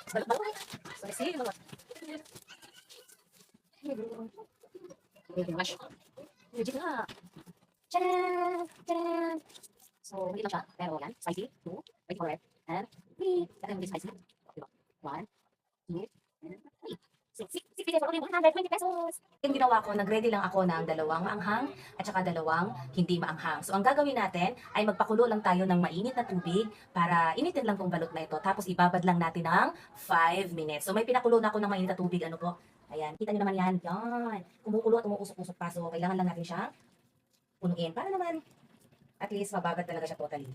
Balot-balot. So, let's see. Balot. Medyo mash. Medyo na. Tcharam! Tcharam! So, maliit lang siya. Pero yan. Spicy. 2. Wait for it. And 3. Kaya yung spicy. Diba? 1, 2, and 3. 6 pieces for only 120 pesos. Yung ginawa ko, nag-ready lang ako ng dalawang maanghang at saka dalawang hindi maanghang. So, ang gagawin natin ay magpakulo lang tayo ng mainit na tubig para initin lang tong balot na ito. Tapos, ibabad lang natin ng 5 minutes. So, may pinakulo na ako ng mainit na tubig. Ano po? Ayan. Kita nyo naman yan. Yan. Kumukulo at umuusok-usok pa. So, kailangan lang natin siyang punuin. Para naman, at least, mababad talaga siya totally.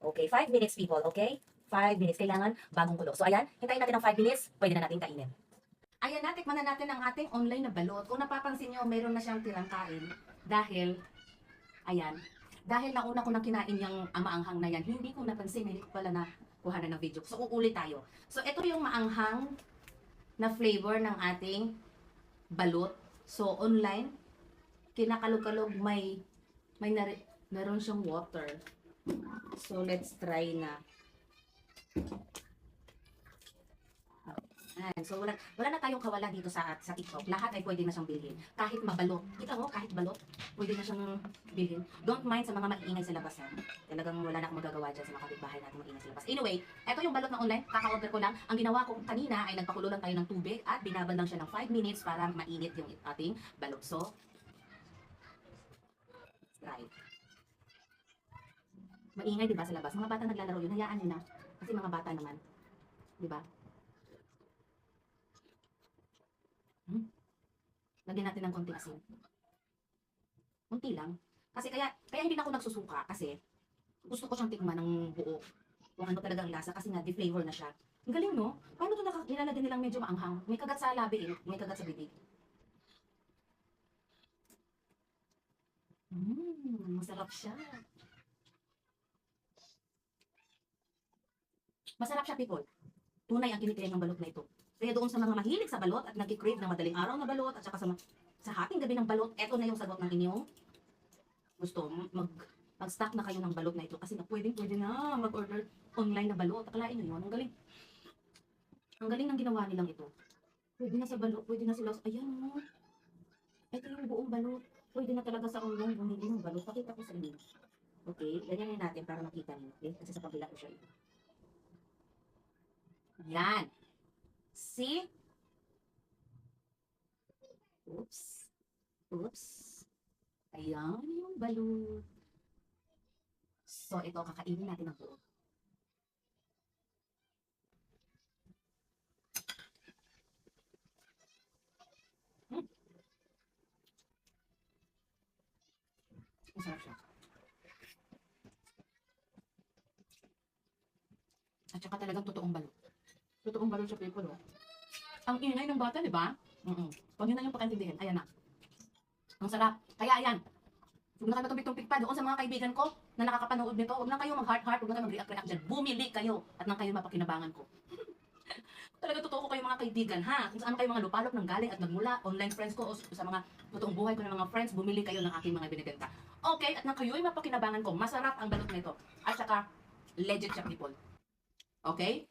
Okay, 5 minutes people, okay? 5 minutes. Kailangan bagong kulo. So, ayan. Hintayin natin ng 5 minutes. Pwede na natin kainin. Ayan, natikman na natin ang ating online na balot. Kung napapansin nyo, mayroon na siyang tirang kain. Dahil, ayan, dahil nauna ko na kinain yung maanghang na yan, hindi ko napansin, hindi ko pala na kuhanan ng video. So, uulit tayo. So, ito yung maanghang na flavor ng ating balot. So, online, kinakalog-kalog meron siyang water. So, let's try na. Ayan. So, wala na tayong kawala dito sa TikTok. Lahat ay pwede na siyang bilhin. Kahit mabalot. Kita mo, kahit balot, pwede na siyang bilhin. Don't mind sa mga maingay sa labas. Talagang wala na akong magagawa dyan sa mga kapitbahay natin maingay sa labas. Anyway, ito yung balot na online. Kaka-order ko lang. Ang ginawa ko kanina ay nagpakulo lang tayo ng tubig at binabad lang siya ng 5 minutes para mainit yung ating balot. So, try. Maingay, diba, sa labas? Mga bata naglalaro yun. Hayaan nyo na. Kasi mga bata naman. Diba? Lagyan natin ng konting asin. Kunti lang. Kasi kaya hindi na ako nagsusuka kasi gusto ko siyang tikman ng buo. Kung ano talaga ang lasa kasi nga de-flavor na siya. Ang galing, no? Paano ito nilalagyan nilang medyo maanghang? May kagat sa labi may kagat sa bibig. Masarap siya. Masarap siya, people. Tunay ang kinikilig ng balot na ito. Kaya doon sa mga mahilig sa balot at nagkikrave ng madaling araw na balot at saka sa hating gabi ng balot, eto na yung sagot ng inyong gusto. Mag-stock na kayo ng balot na ito kasi na pwede na mag-order online na balot. Akalain nyo yun. Ang galing. Ang galing ng ginawa nilang ito. Pwede na sa balot, pwede na sila. Ayan mo. Ito yung buong balot. Pwede na talaga sa online bumili ng balot. Pakita ko sa inyo. Okay, ganyan natin para makita niyo. Okay? Kasi sa kabila ko siya ito. Yan. See? Oops. Oops. Ayan yung balot. So, ito, kakainin natin ang buo. Masarap siya. At saka talagang totoong balot. Totoong balot siya, people, oh. Ang ingay ng bata, di ba? Pag yun na yung pakaintindihin, ayan na. Ang sarap. Kaya ayan, huwag na kayo matumpik-tumpik pa doon sa mga kaibigan ko na nakakapanood nito. Huwag na kayo mag-heart-heart, huwag na kayo mag-react-react dyan. Bumili kayo at nang kayo mapakinabangan ko. Talaga totoo ko kayo mga kaibigan, ha? Kung saan kayo mga lupalop nang galing at nagmula, online friends ko o sa mga totoong buhay ko ng mga friends, bumili kayo ng aking mga binibenta. Okay, at nang kayo'y mapakinabangan ko, masarap ang balot nito. At saka, legit siya, people. Okay?